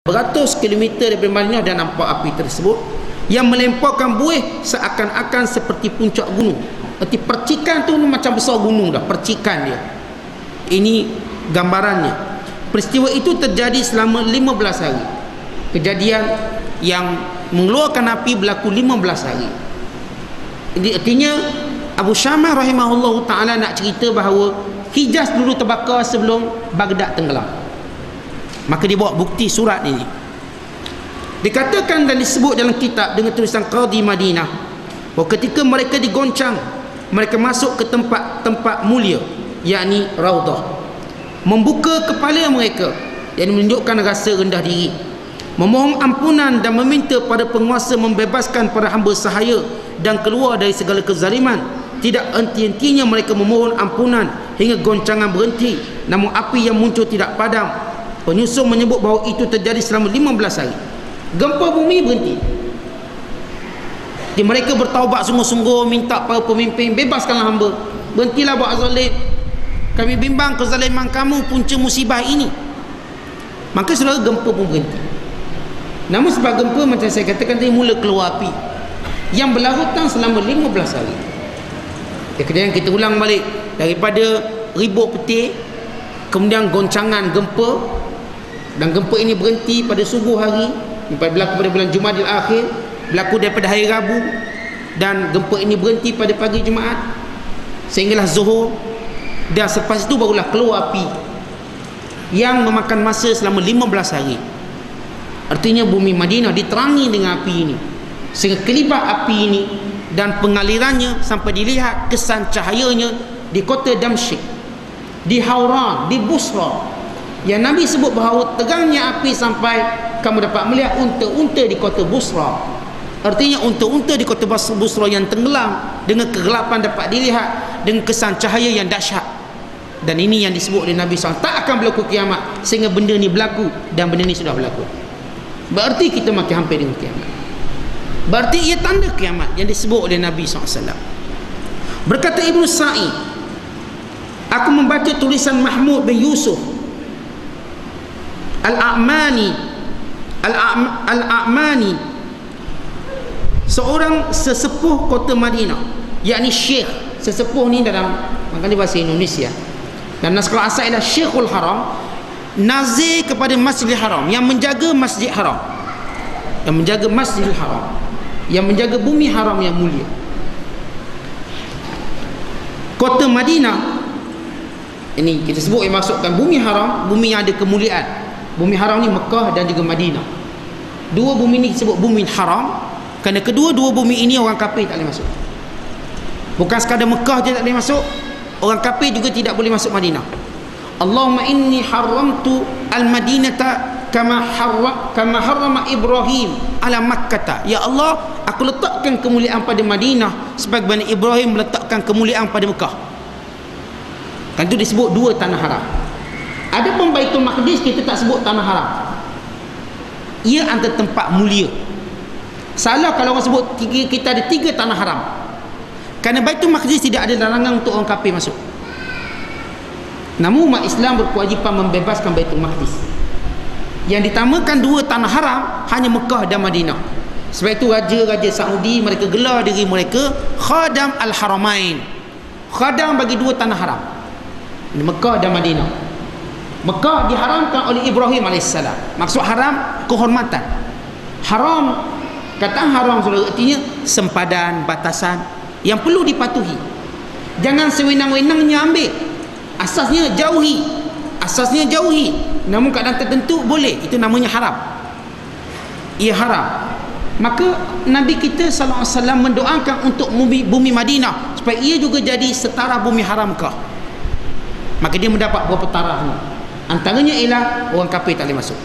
beratus kilometer daripada Madinah dan nampak api tersebut yang melemparkan buih seakan-akan seperti puncak gunung. Arti percikan tu macam besar gunung dah, percikan dia. Ini gambarannya. Peristiwa itu terjadi selama 15 hari. Kejadian yang mengeluarkan api berlaku 15 hari. Jadi artinya Abu Syamah rahimahullahu ta'ala nak cerita bahawa Hijaz dulu terbakar sebelum Baghdad tenggelam. Maka dia bawa bukti surat ini. Dikatakan dan disebut dalam kitab dengan tulisan Qadhi Madinah bahawa ketika mereka digoncang, mereka masuk ke tempat mulia, yakni Raudah, membuka kepala mereka yang menunjukkan rasa rendah diri, memohon ampunan dan meminta pada penguasa membebaskan para hamba sahaya dan keluar dari segala kezaliman. Tidak henti-hentinya mereka memohon ampunan hingga goncangan berhenti, namun api yang muncul tidak padam. Penyusun menyebut bahawa itu terjadi selama 15 hari. Gempa bumi berhenti. Jadi mereka bertaubat sungguh-sungguh, minta para pemimpin, bebaskanlah hamba, berhentilah buat zalim, kami bimbang kezaliman kamu punca musibah ini. Maka saudara, gempa pun berhenti. Namun sebab gempa, macam saya katakan tadi, mula keluar api yang berlarutan selama 15 hari. Kemudian kita ulang balik daripada ribut petir, kemudian goncangan gempa, dan gempa ini berhenti pada subuh hari, berlaku pada bulan Jumadil Akhir, berlaku daripada hari Rabu, dan gempa ini berhenti pada pagi Jumaat sehinggalah Zuhur, dan selepas itu barulah keluar api yang memakan masa selama 15 hari. Artinya bumi Madinah diterangi dengan api ini, sehingga kelibat api ini dan pengalirannya sampai dilihat kesan cahayanya di kota Damsyik, di Hauran, di Busra, yang Nabi sebut bahawa terangnya api sampai kamu dapat melihat unta-unta di kota Busra. Artinya unta-unta di kota Busra yang tenggelam dengan kegelapan dapat dilihat dengan kesan cahaya yang dahsyat. Dan ini yang disebut oleh Nabi SAW, tak akan berlaku kiamat sehingga benda ni berlaku, dan benda ni sudah berlaku. Berarti kita makin hampir dengan kiamat. Berarti ia tanda kiamat yang disebut oleh Nabi SAW. Berkata Ibnu Sa'id, aku membaca tulisan Mahmud bin Yusuf Al-A'mani, seorang sesepuh kota Madinah, yakni Syekh. Sesepuh ni dalam maknanya bahasa Indonesia, dan naskah asal ialah Syekhul Haram, nazir kepada Masjidil Haram, yang menjaga Masjid Haram, yang menjaga Masjidil Haram, yang menjaga bumi haram yang mulia. Kota Madinah ini kita sebut yang masukkan bumi haram, bumi yang ada kemuliaan. Bumi haram ni Mekah dan juga Madinah. Dua bumi ni disebut bumi haram kerana kedua-dua bumi ini orang kafir tak boleh masuk. Bukan sekadar Mekah je tak boleh masuk, orang kafir juga tidak boleh masuk Madinah. Allahumma inni haramtu al-Madinata kama harrama Ibrahim ala Makkah. Ya Allah, aku letakkan kemuliaan pada Madinah sebagaimana Ibrahim meletakkan kemuliaan pada Mekah. Kan itu disebut dua tanah haram. Adapun Baitul Maqdis kita tak sebut tanah haram. Ia antara tempat mulia. Salah kalau orang sebut kita ada 3 tanah haram. Kerana Baitul Maqdis tidak ada larangan untuk orang kafir masuk. Namun umat Islam berkewajipan membebaskan Baitul Maqdis. Yang ditamakan 2 tanah haram hanya Mekah dan Madinah. Sebab itu raja-raja Saudi mereka gelar diri mereka Khadam Al-Haramain, khadam bagi 2 tanah haram, Mekah dan Madinah. Mekah diharamkan oleh Ibrahim AS. Maksud haram, kehormatan. Haram, kata haram saudara, artinya sempadan, batasan yang perlu dipatuhi. Jangan sewenang-wenangnya ambil. Asasnya jauhi. Namun keadaan tertentu boleh. Itu namanya haram. Ia haram. Maka Nabi kita SAW mendoakan untuk bumi Madinah supaya ia juga jadi setara bumi haramkah. Maka dia mendapat beberapa taraf. Antaranya ialah orang kafir tak boleh masuk.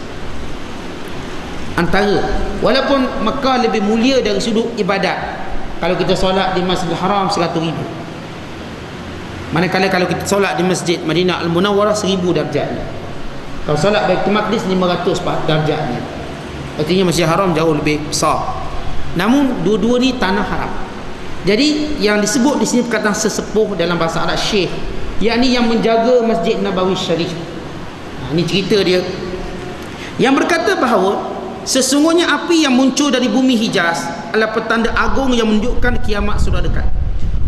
Antara, walaupun Mekah lebih mulia dari sudut ibadat. Kalau kita solat di Masjidil Haram 100,000. Manakala kalau kita solat di Masjid Madinah Al-Munawwarah 1000 darjatnya. Kalau solat Baitul Maqdis 500 darjatnya. Artinya Masjid Haram jauh lebih besar. Namun dua-dua ni tanah haram. Jadi yang disebut di sini perkataan sesepuh dalam bahasa Arab Syekh, yakni yang menjaga Masjid Nabawi Syarif. Ini cerita dia. yang berkata bahawa sesungguhnya api yang muncul dari bumi Hijaz adalah petanda agung yang menunjukkan kiamat sudah dekat.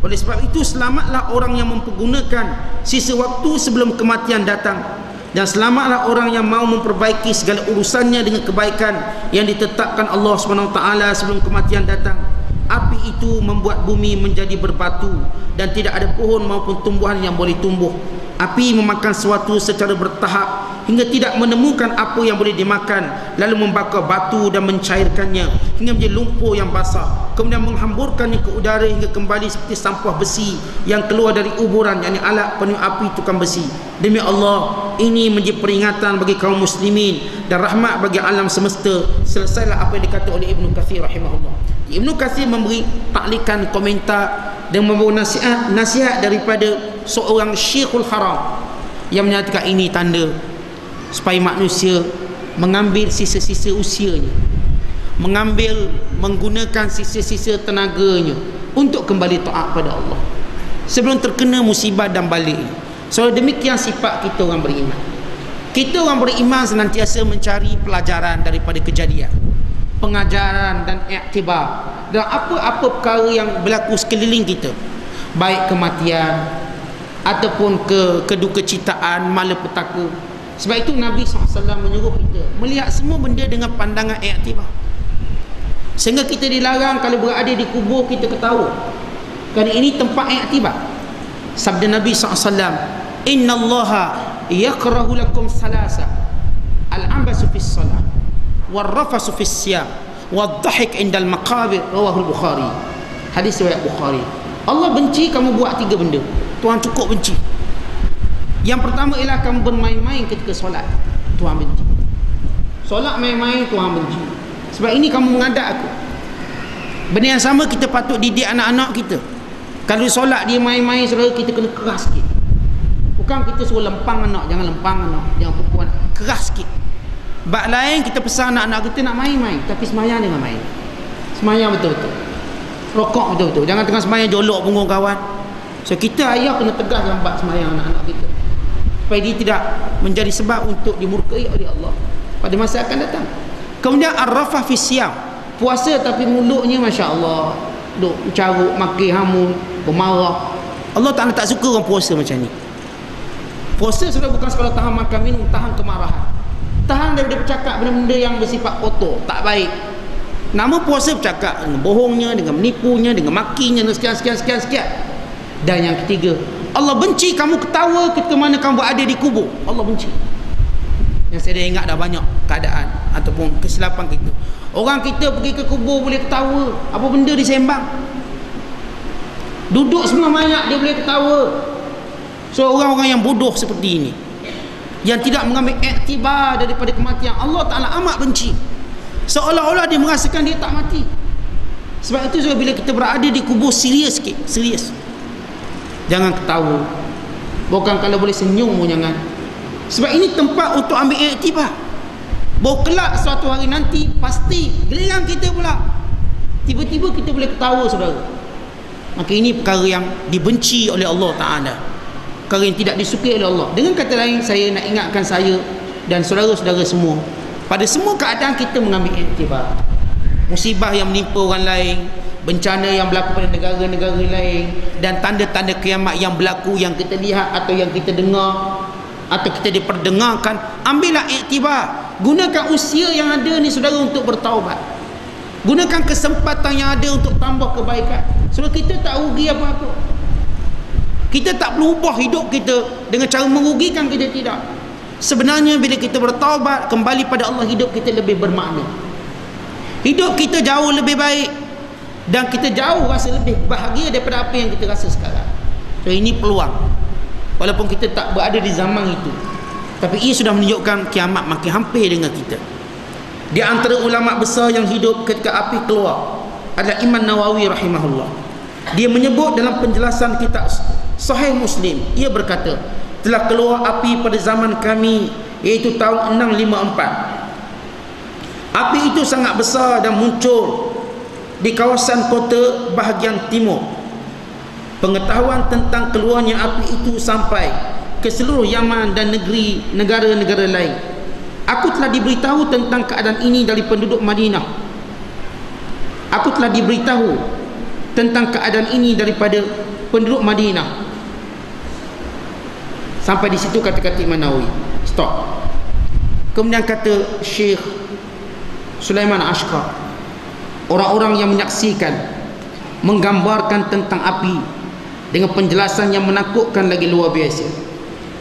Oleh sebab itu, selamatlah orang yang mempergunakan sisa waktu sebelum kematian datang, dan selamatlah orang yang mau memperbaiki segala urusannya dengan kebaikan yang ditetapkan Allah SWT sebelum kematian datang. Api itu membuat bumi menjadi berbatu dan tidak ada pohon maupun tumbuhan yang boleh tumbuh. Api memakan sesuatu secara bertahap hingga tidak menemukan apa yang boleh dimakan, lalu membakar batu dan mencairkannya hingga menjadi lumpur yang basah, kemudian menghamburkannya ke udara hingga kembali seperti sampah besi yang keluar dari uburan, yakni alat peniup api tukang besi. Demi Allah, ini menjadi peringatan bagi kaum muslimin dan rahmat bagi alam semesta. Selesailah apa yang dikata oleh Ibnu Katsir rahimahullah. Ibnu Katsir memberi taklikan, komentar dan membawa nasihat daripada seorang Syekhul Haram yang menyatakan ini tanda supaya manusia mengambil sisa-sisa usianya, menggunakan sisa-sisa tenaganya untuk kembali taat pada Allah sebelum terkena musibah dan balik. So demikian sifat kita orang beriman. Kita orang beriman senantiasa mencari pelajaran daripada kejadian, pengajaran dan iktibar dan apa-apa perkara yang berlaku sekeliling kita, baik kematian ataupun kedukecitaan, malapetaka. Sebab itu Nabi SAW menyuruh kita melihat semua benda dengan pandangan iktibar, sehingga kita dilarang kalau berada di kubur kita ketawa, kerana ini tempat iktibar. Sabda Nabi SAW, Inna Allaha yakrahu lakum salasa, al-ambasu fis salat, wal-rafasu fis siyam, wal-dhahik indal maqabir. Rawahul Bukhari. Hadis riwayat Bukhari. Allah benci kamu buat 3 benda. Tuhan cukup benci. Yang pertama ialah kamu bermain-main ketika solat. Tuhan benci. Solat main-main, Tuhan benci. Sebab ini kamu mengadap aku. Benda yang sama kita patut didik anak-anak kita. Kalau solat dia main-main, saudara, kita kena keras sikit. Bukan kita suruh lempang anak, jangan lempang anak, jangan pukul anak, keras sikit. Bab lain kita pesan anak-anak kita nak main-main, tapi semayang jangan main. Semayang betul-betul, rokok betul-betul, jangan tengah semayang jolok punggung kawan. So kita ayah kena tegas dalam bab semayang anak-anak kita, supaya dia tidak menjadi sebab untuk dimurkai oleh Allah pada masa akan datang. Kemudian ar-rafah fi siyam, puasa tapi mulutnya masya-Allah duk caruk, maki, hamun, bermarah. Allah Taala tak suka orang puasa macam ni. Puasa sudah bukan sekadar tahan makan minum, tahan kemarahan, tahan daripada bercakap benda-benda yang bersifat kotor, tak baik. Nama puasa bercakap dengan bohongnya, dengan menipunya, dengan makinya, dan sekian. Dan yang ketiga, Allah benci kamu ketawa ketika mana kamu berada di kubur. Allah benci. Yang saya dah ingat dah banyak keadaan ataupun kesilapan kita. Orang kita pergi ke kubur boleh ketawa, apa benda disembang. Duduk semua mayat dia boleh ketawa. So orang-orang yang bodoh seperti ini, yang tidak mengambil iktibar daripada kematian, Allah Ta'ala amat benci. Seolah-olah dia merasakan dia tak mati. Sebab itu bila kita berada di kubur, serius sikit, serius. Jangan ketawa. Bukan kalau boleh senyum pun jangan. Sebab ini tempat untuk ambil iktibar. Bahawa kelak suatu hari nanti pasti giliran kita pula, tiba-tiba kita boleh ketawa, saudara. Maka ini perkara yang dibenci oleh Allah Ta'ala, perkara yang tidak disukai oleh Allah. Dengan kata lain, saya nak ingatkan saya dan saudara-saudara semua, pada semua keadaan kita mengambil iktibar. Musibah yang menimpa orang lain, bencana yang berlaku pada negara-negara lain, dan tanda-tanda kiamat yang berlaku yang kita lihat atau yang kita dengar atau kita diperdengarkan, ambillah iktibar. Gunakan usia yang ada ni, saudara, untuk bertaubat. Gunakan kesempatan yang ada untuk tambah kebaikan. Sebab kita tak rugi apa-apa. Kita tak perlu ubah hidup kita dengan cara merugikan kita, tidak. Sebenarnya bila kita bertaubat kembali pada Allah, hidup kita lebih bermakna, hidup kita jauh lebih baik, dan kita jauh rasa lebih bahagia daripada apa yang kita rasa sekarang. So ini peluang. Walaupun kita tak berada di zaman itu, tapi ia sudah menunjukkan kiamat makin hampir dengan kita. Di antara ulama besar yang hidup ketika api keluar adalah Imam Nawawi rahimahullah. Dia menyebut dalam penjelasan kitab Sahih Muslim, ia berkata, telah keluar api pada zaman kami, iaitu tahun 654. Api itu sangat besar dan muncul di kawasan kota bahagian timur. Pengetahuan tentang keluarnya api itu sampai ke seluruh Yaman dan negara-negara lain. Aku telah diberitahu tentang keadaan ini dari penduduk Madinah. Aku telah diberitahu tentang keadaan ini daripada penduduk Madinah. Sampai di situ kata-kata Imam Nawawi. Stop. Kemudian kata Syekh Sulaiman Ashqar, orang-orang yang menyaksikan, menggambarkan tentang api dengan penjelasan yang menakutkan lagi luar biasa.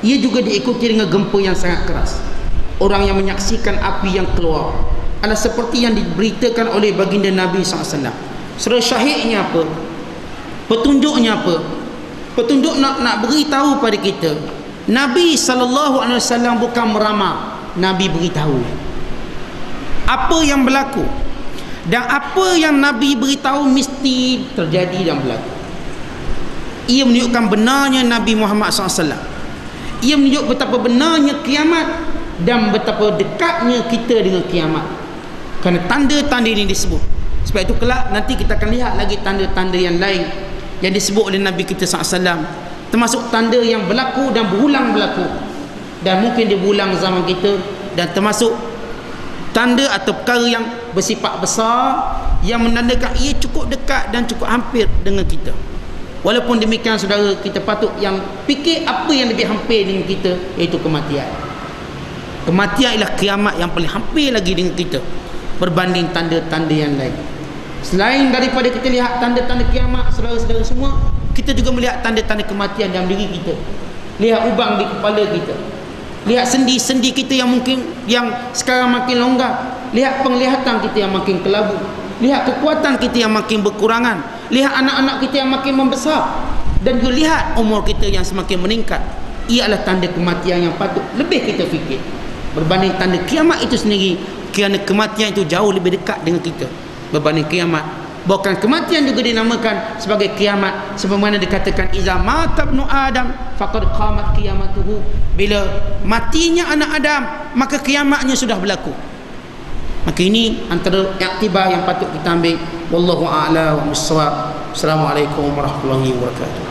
Ia juga diikuti dengan gempa yang sangat keras. Orang yang menyaksikan api yang keluar adalah seperti yang diberitakan oleh baginda Nabi SAW. Surah syahidnya apa? Petunjuknya apa? Petunjuk nak beritahu pada kita, Nabi SAW bukan meramal, Nabi beritahu apa yang berlaku, dan apa yang Nabi beritahu mesti terjadi dan berlaku. Ia menunjukkan benarnya Nabi Muhammad SAW. Ia menunjukkan betapa benarnya kiamat dan betapa dekatnya kita dengan kiamat. Kerana tanda-tanda ini disebut. Sebab itu kelak nanti kita akan lihat lagi tanda-tanda yang lain yang disebut oleh Nabi kita SAW, termasuk tanda yang berlaku dan berulang berlaku, dan mungkin dia berulang zaman kita, dan termasuk tanda atau perkara yang bersifat besar yang menandakan ia cukup dekat dan cukup hampir dengan kita. Walaupun demikian saudara, kita patut yang fikir apa yang lebih hampir dengan kita, iaitu kematian. Kematian ialah kiamat yang paling hampir lagi dengan kita berbanding tanda-tanda yang lain. Selain daripada kita lihat tanda-tanda kiamat, saudara-saudara semua, kita juga melihat tanda-tanda kematian dalam diri kita. Lihat ubang di kepala kita, lihat sendi-sendi kita yang mungkin yang sekarang makin longgar, lihat penglihatan kita yang makin kelabu, lihat kekuatan kita yang makin berkurangan, lihat anak-anak kita yang makin membesar, dan juga lihat umur kita yang semakin meningkat. Ia adalah tanda kematian yang patut lebih kita fikir berbanding tanda kiamat itu sendiri, kerana kematian itu jauh lebih dekat dengan kita berbanding kiamat. Bahkan kematian juga dinamakan sebagai kiamat, sebagaimana dikatakan iza mata ibnu adam faqad qamat qiyamatuhu. Bila matinya anak Adam, maka kiamatnya sudah berlaku. Maka ini antara iktibar yang patut kita ambil. Wallahu a'lam wa bissawab. Assalamualaikum warahmatullahi wabarakatuh.